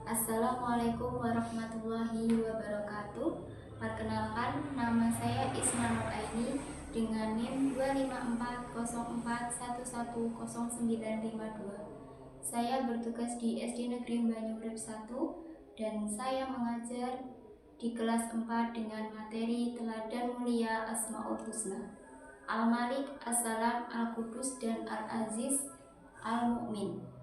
Assalamualaikum warahmatullahi wabarakatuh. Perkenalkan, nama saya Isma Nur Aini dengan NIM 25404110952. Saya bertugas di SD Negeri Banyurip 1 dan saya mengajar di kelas 4 dengan materi Teladan Mulia Asmaul Husna, Al-Malik, As-Salam, Al-Qudus, dan Al-Aziz, Al-Mu'min.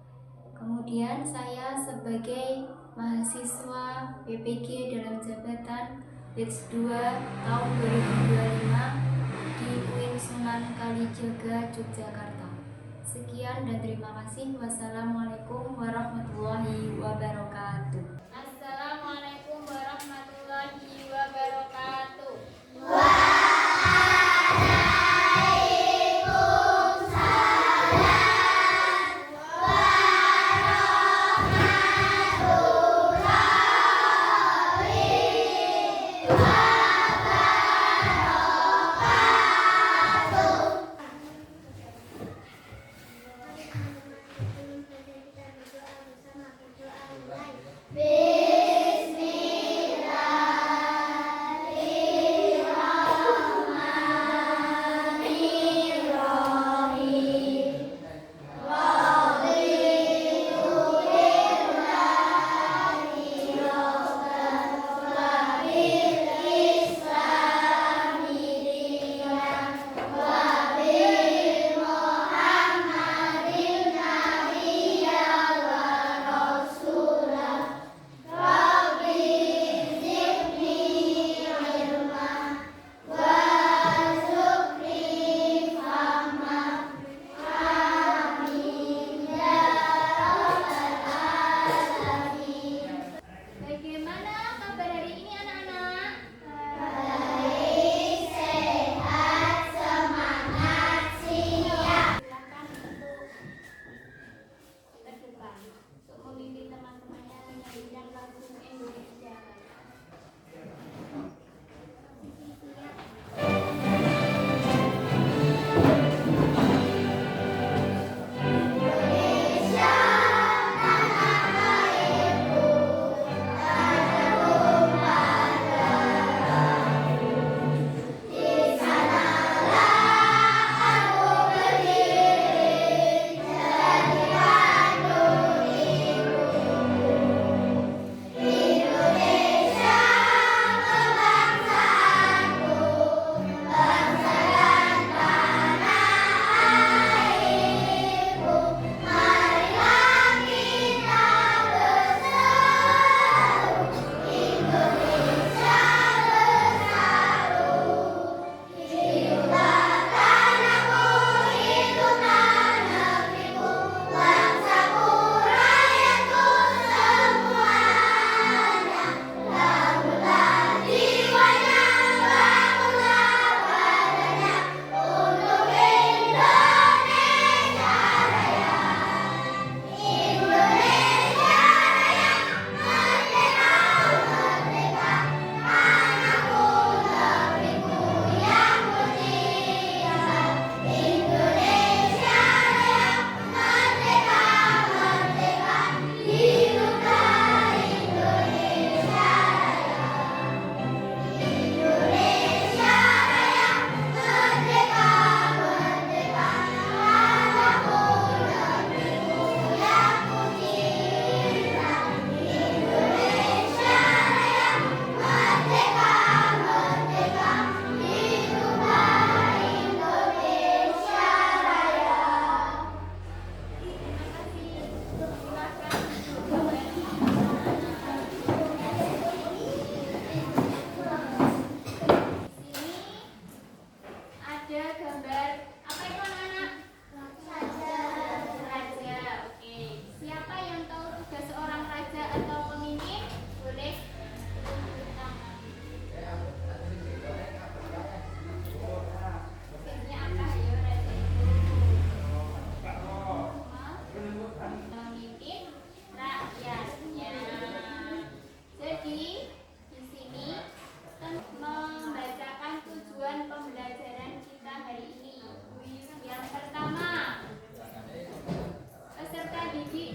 Kemudian saya sebagai mahasiswa PPG dalam jabatan Batch 2 tahun 2025 di UIN Sunan Kalijaga, Yogyakarta. Sekian dan terima kasih. Wassalamualaikum warahmatullahi wabarakatuh. Assalamualaikum warahmatullahi wabarakatuh.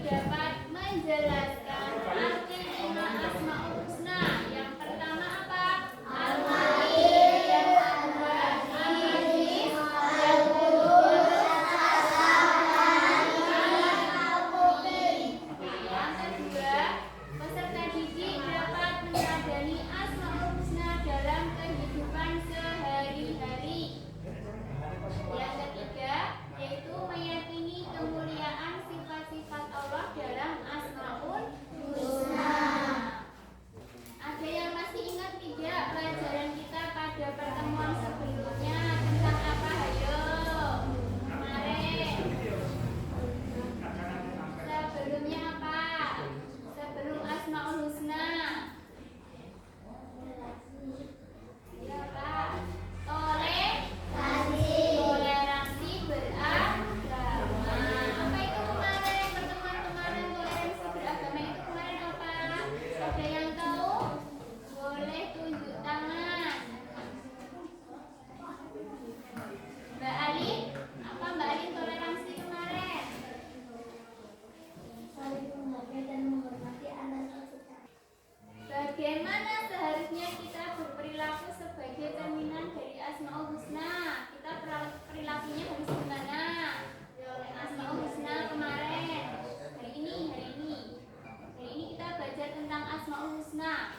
Dapat menjelaskan arti dan menghormati antar saudara. Bagaimana seharusnya kita berperilaku sebagai cerminan dari Asmaul Husna? Kita perilakunya harus gimana? Asmaul Husna kemarin, hari ini kita baca tentang Asmaul Husna.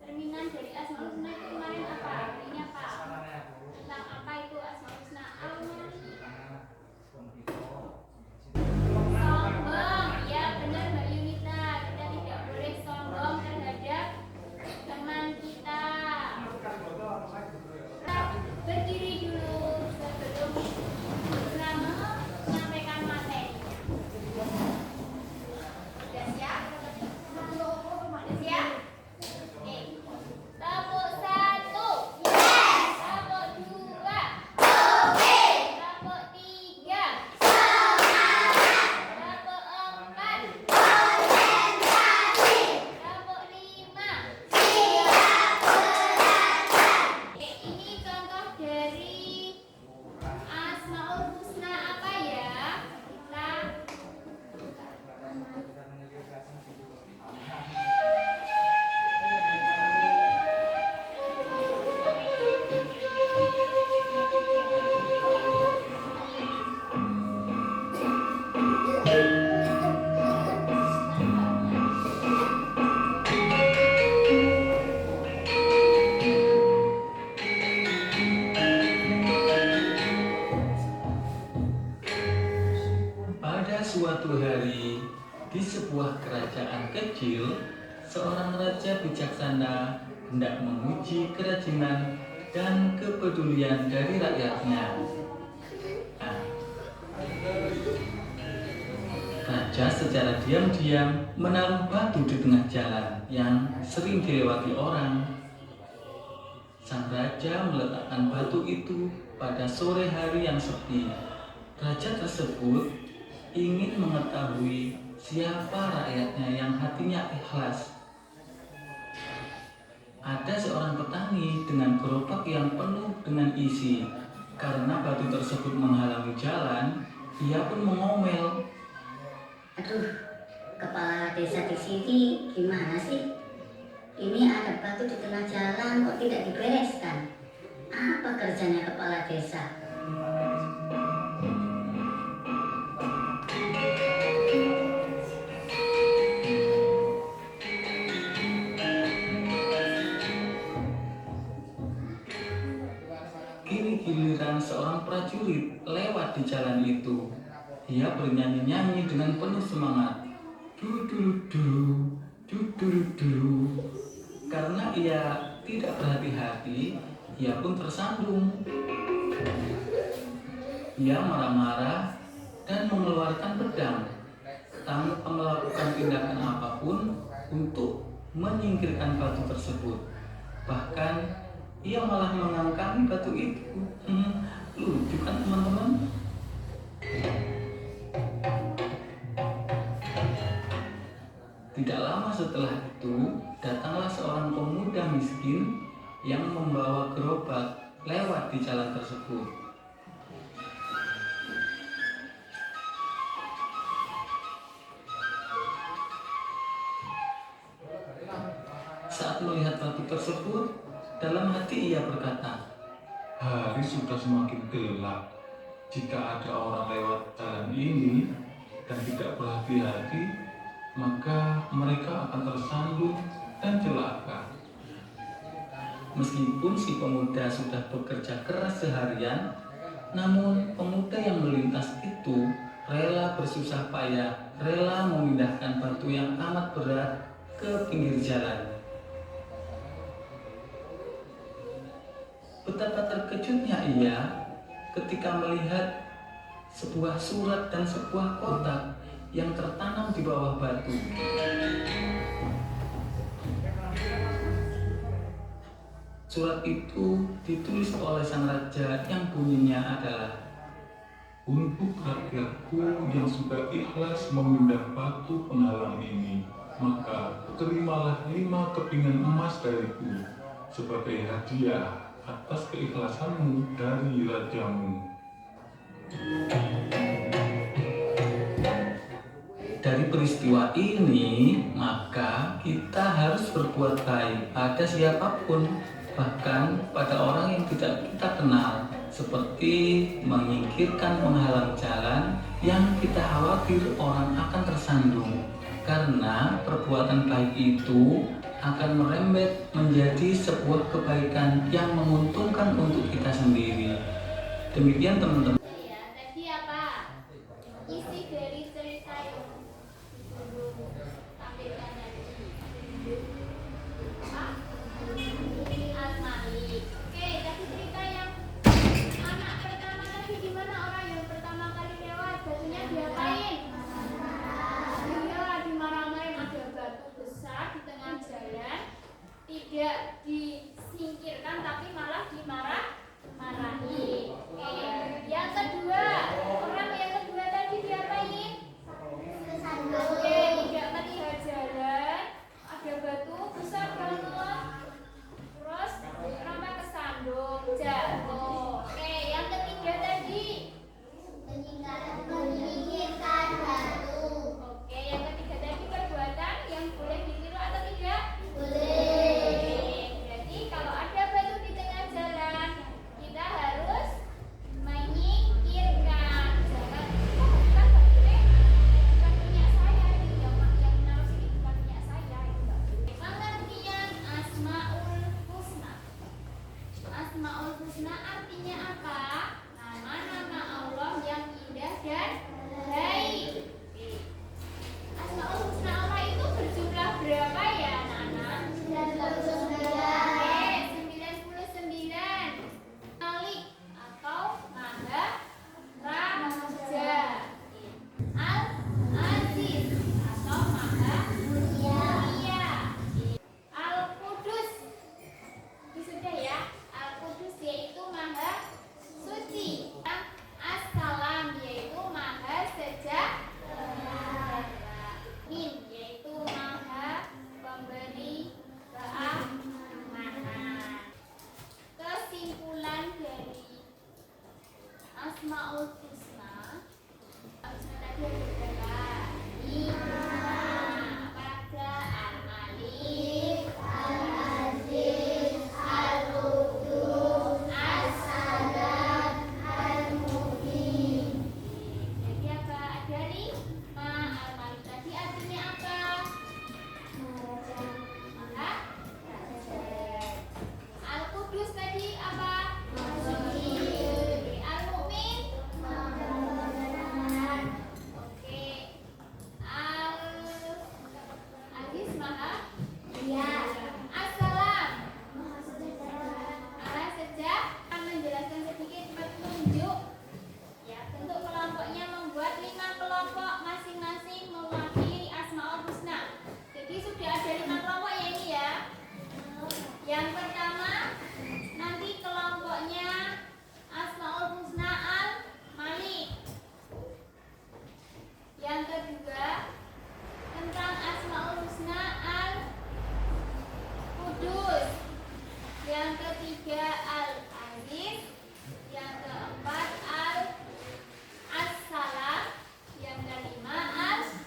Cerminan dari Asmaul Husna itu kemarin apa? Hari ini apa? Tentang apa itu Asmaul Husna? Sombong, ya benar Mbak Yunita. Kita tidak boleh sombong terhadap teman kita. Berdiri dulu sebelum menyampaikan materi. Sudah siap? Sudah siap? Oke. Tepuk 1. Yes. Tepuk 2. Oke. Tepuk 3. Tepuk 4. Konsentrasi. Tepuk 5. Oke, ini contoh dari Asmaul Husna apa ya? Pada suatu hari, di sebuah kerajaan kecil, seorang raja bijaksana hendak menguji kerajinan dan kepedulian dari rakyatnya. Nah, raja secara diam-diam menaruh batu di tengah jalan yang sering dilewati orang. Sang raja meletakkan batu itu pada sore hari yang sepi. Raja tersebut ingin mengetahui siapa rakyatnya yang hatinya ikhlas. Ada seorang petani dengan gerobak yang penuh dengan isi. Karena batu tersebut menghalangi jalan, ia pun mengomel. Aduh, kepala desa di sini gimana sih? Ini ada batu di tengah jalan kok tidak dibereskan. Apa kerjanya kepala desa? Kini giliran seorang prajurit lewat di jalan itu. Ia bernyanyi-nyanyi dengan penuh semangat. Du-du-du, du-du-du. Karena ia tidak berhati-hati, ia pun tersandung. Ia marah-marah dan mengeluarkan pedang tanpa melakukan tindakan apapun untuk menyingkirkan batu tersebut. Bahkan ia malah mengangkangi batu itu. Lucu kan teman-teman? Tidak lama setelah itu, datanglah seorang pemuda miskin yang membawa gerobak lewat di jalan tersebut. Saat melihat batu tersebut, dalam hati ia berkata, hari sudah semakin gelap. Jika ada orang lewat jalan ini dan tidak berhati-hati, maka mereka akan tersandung dan celaka. Meskipun si pemuda sudah bekerja keras seharian, namun pemuda yang melintas itu rela bersusah payah, rela memindahkan batu yang amat berat ke pinggir jalan. Betapa terkejutnya ia ketika melihat sebuah surat dan sebuah kotak yang tertanam di bawah batu. Surat itu ditulis oleh sang raja yang bunyinya adalah, Untuk rakyatku yang sudah ikhlas memindah batu penghalang ini, maka terimalah 5 kepingan emas dariku sebagai hadiah atas keikhlasanmu dari rajamu. dari peristiwa ini, maka kita harus berbuat baik pada siapapun, bahkan pada orang yang tidak kita kenal, seperti menyingkirkan penghalang jalan yang kita khawatir orang akan tersandung. Karena perbuatan baik itu akan merembet menjadi sebuah kebaikan yang menguntungkan untuk kita sendiri. Demikian teman-teman. Ya, tadi apa? Isi dari cerita yang dulu tampilkan tadi. Al-Malik. Oke, tadi cerita yang anak pertama tadi gimana, orang yang pertama kali lewat batunya diapain? Iya, dimarah-marahin, ada batu besar di tengah jalan, tidak disingkirkan tapi malah dimarah-marahi. Oke, yang kedua, orang yang kedua tadi diapain? Oke, tidak melihat jalan, ada batu besar banget, terus ramai kesandung, jatuh. Oke, yang ketiga tadi menyingkirkan batu. Oke, yang ketiga tadi perbuatan yang boleh ditiru atau tidak? Boleh. Berarti kalau ada batu di tengah jalan, kita harus menyingkirkan. Jangan bukan batunya, bukan punya saya, yang naruh sini bukan punya saya, itu nggak boleh. Pengertian Asmaul Husna. Asmaul Husna artinya apa? Nama-nama Allah yang indah dan baik. Asmaul Husna Allah itu berjumlah berapa ya anak-anak? 99. Malik atau Maha Raja. Al-Aziz atau Maha Mulia. Al-Qudus. Ini sudah ya. Al-Qudus yaitu Maha Suci. As-Salam yaitu Maha Sejahtera. Min yaitu Maha Pemberi keamanan. Kesimpulan dari Asmaul Husna tadi ada berapa? 5. Pada Al-Malik, Al-Aziz, Al-Qudus, As-Salam, Al-Mu'min. Jadi apa? Ada 5. Al-Malik tadi artinya apa? Maha Raja. Al-Qudus tadi apa? Al-Mu'min. Oke. Al-Aziz Maha. As-Salam. Maha Sejahtera. Akan menjelaskan sedikit petunjuk. Ya, bentuk kelompoknya membuat 5 kelompok masing-masing mewakili Asmaul Husna. Jadi sudah ada 5 kelompok ya ini ya. Yang pertama nanti kelompoknya Asmaul Husna Al-Malik. Yang kedua tentang Asmaul Husna Al-Qudus. Yang ketiga Al-Aziz. Yang keempat As-Salam. Yang kelima Al-Mu'min.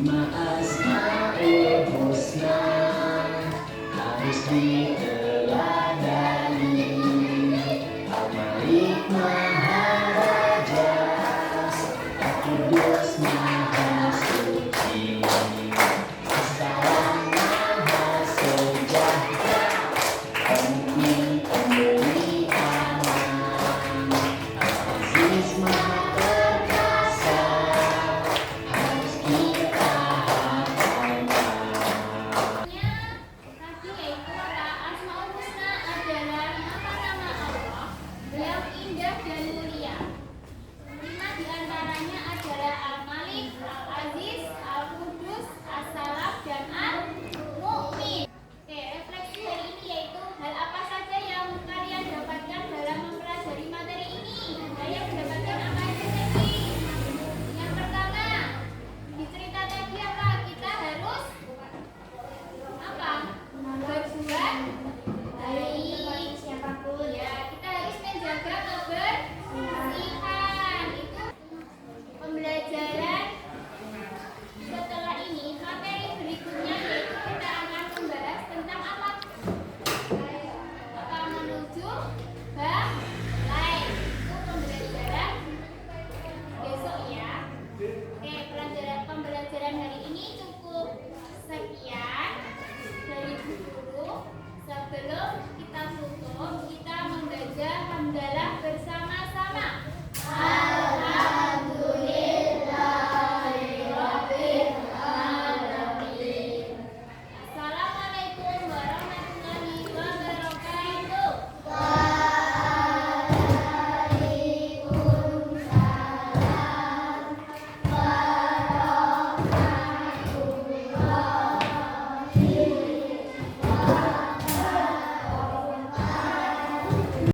5 Asmaul Husna harus diterima